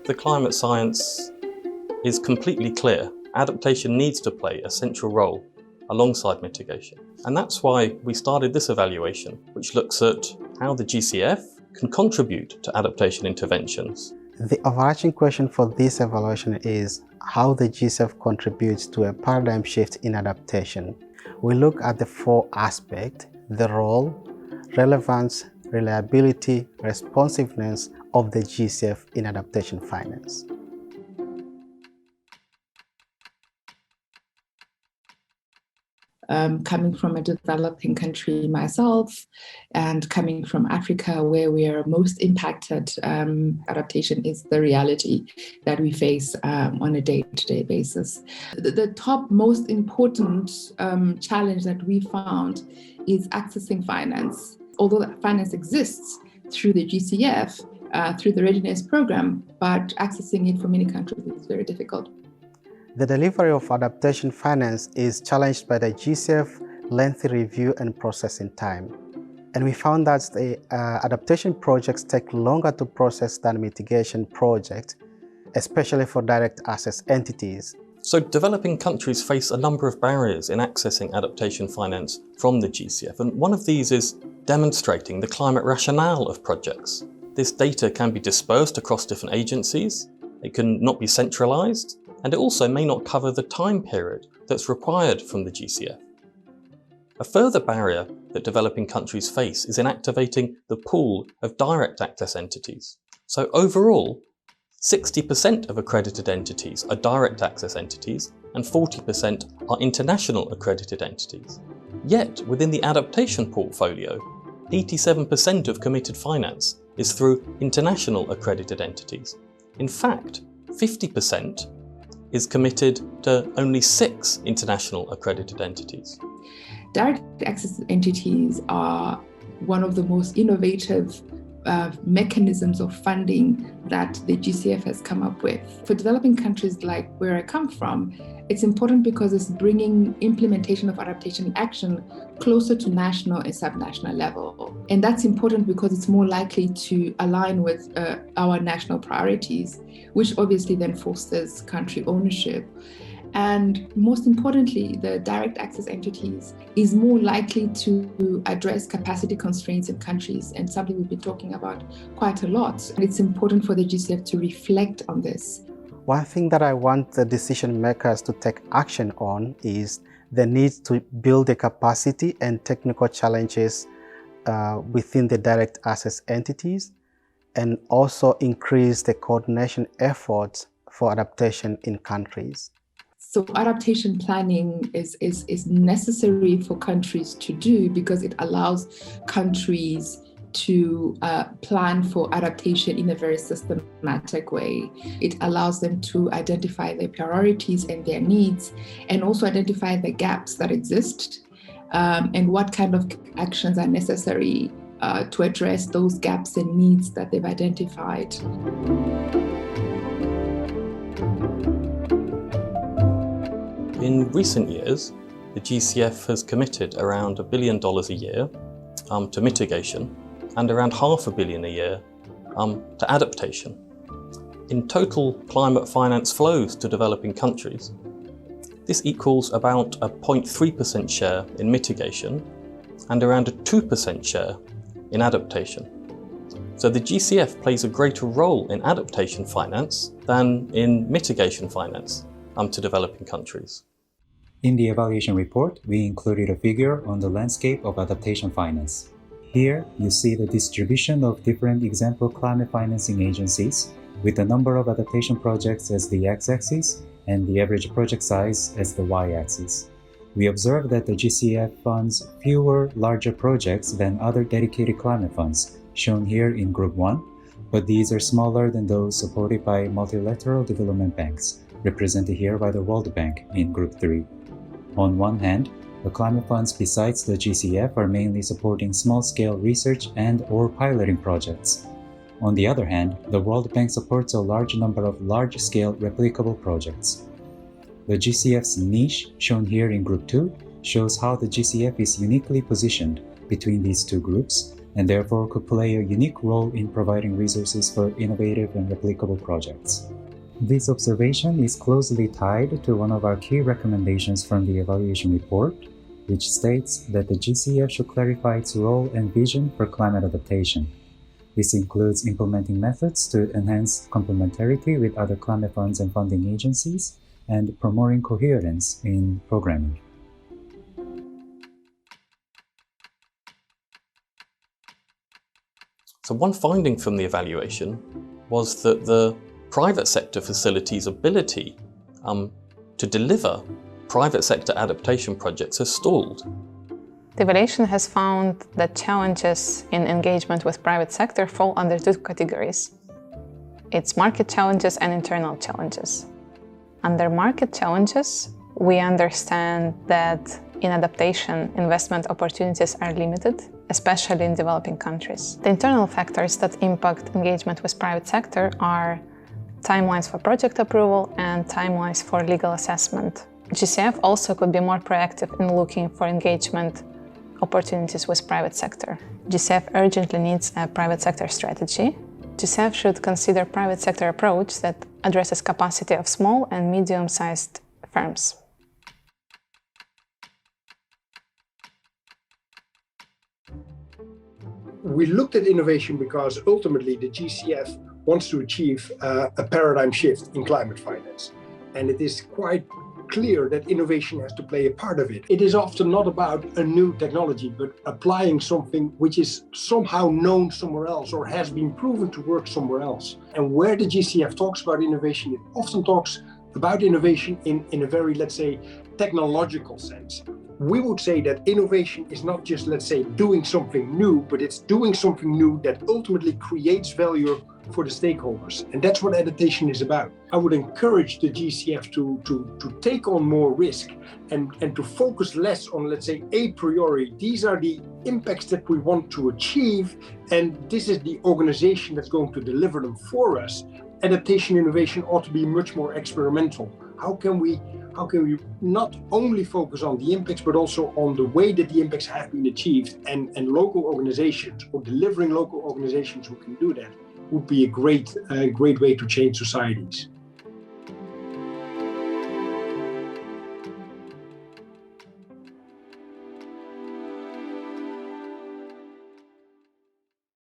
the climate science is completely clear. Adaptation needs to play a central role alongside mitigation. And that's why we started this evaluation, which looks at how the GCF can contribute to adaptation interventions. The overarching question for this evaluation is how the GCF contributes to a paradigm shift in adaptation. We look at the four aspects: the role, relevance, reliability, responsiveness of the GCF in adaptation finance. Coming from a developing country myself and coming from Africa, where we are most impacted, adaptation is the reality that we face on a day-to-day basis. The top most important challenge that we found is accessing finance. Although that finance exists through the GCF, through the readiness program, but accessing it for many countries is very difficult. The delivery of adaptation finance is challenged by the GCF lengthy review and processing time. And we found that the adaptation projects take longer to process than mitigation projects, especially for direct access entities. So developing countries face a number of barriers in accessing adaptation finance from the GCF, and one of these is demonstrating the climate rationale of projects. This data can be dispersed across different agencies, it can not be centralised, and it also may not cover the time period that's required from the GCF. A further barrier that developing countries face is in activating the pool of direct access entities. So overall, 60% of accredited entities are direct access entities and 40% are international accredited entities. Yet, within the adaptation portfolio, 87% of committed finance is through international accredited entities. In fact, 50% is committed to only 6 international accredited entities. Direct access entities are one of the most innovative mechanisms of funding that the GCF has come up with. For developing countries like where I come from, it's important because it's bringing implementation of adaptation action closer to national and subnational level. And that's important because it's more likely to align with our national priorities, which obviously then fosters country ownership. And most importantly, the direct access entities is more likely to address capacity constraints in countries, and something we've been talking about quite a lot. And it's important for the GCF to reflect on this. One thing that I want the decision makers to take action on is the need to build the capacity and technical challenges within the direct access entities, and also increase the coordination efforts for adaptation in countries. So adaptation planning is necessary for countries to do because it allows countries to plan for adaptation in a very systematic way. It allows them to identify their priorities and their needs, and also identify the gaps that exist and what kind of actions are necessary to address those gaps and needs that they've identified. In recent years, the GCF has committed around $1 billion a year to mitigation and around $500 million a year to adaptation. In total climate finance flows to developing countries, this equals about a 0.3% share in mitigation and around a 2% share in adaptation. So the GCF plays a greater role in adaptation finance than in mitigation finance to developing countries. In the evaluation report, we included a figure on the landscape of adaptation finance. Here, you see the distribution of different example climate financing agencies, with the number of adaptation projects as the x-axis and the average project size as the y-axis. We observed that the GCF funds fewer larger projects than other dedicated climate funds, shown here in Group 1, but these are smaller than those supported by multilateral development banks, represented here by the World Bank in Group 3. On one hand, the climate funds besides the GCF are mainly supporting small-scale research and/or piloting projects. On the other hand, the World Bank supports a large number of large-scale replicable projects. The GCF's niche, shown here in Group 2, shows how the GCF is uniquely positioned between these two groups and therefore could play a unique role in providing resources for innovative and replicable projects. This observation is closely tied to one of our key recommendations from the evaluation report, which states that the GCF should clarify its role and vision for climate adaptation. This includes implementing methods to enhance complementarity with other climate funds and funding agencies and promoting coherence in programming. So one finding from the evaluation was that the private sector facilities' ability to deliver private sector adaptation projects has stalled. The evaluation has found that challenges in engagement with private sector fall under two categories. It's market challenges and internal challenges. Under market challenges, we understand that in adaptation, investment opportunities are limited, especially in developing countries. The internal factors that impact engagement with private sector are timelines for project approval and timelines for legal assessment. GCF also could be more proactive in looking for engagement opportunities with private sector. GCF urgently needs a private sector strategy. GCF should consider private sector approach that addresses capacity of small and medium-sized firms. We looked at innovation because ultimately the GCF wants to achieve a paradigm shift in climate finance. And it is quite clear that innovation has to play a part of it. It is often not about a new technology, but applying something which is somehow known somewhere else or has been proven to work somewhere else. And where the GCF talks about innovation, it often talks about innovation in a very, let's say, technological sense. We would say that innovation is not just, let's say, doing something new, but it's doing something new that ultimately creates value for the stakeholders. And that's what adaptation is about. I would encourage the GCF to take on more risk and to focus less on, let's say, a priori. These are the impacts that we want to achieve, and this is the organization that's going to deliver them for us. Adaptation innovation ought to be much more experimental. How can we not only focus on the impacts, but also on the way that the impacts have been achieved, and local organizations or delivering local organizations who can do that would be a great way to change societies.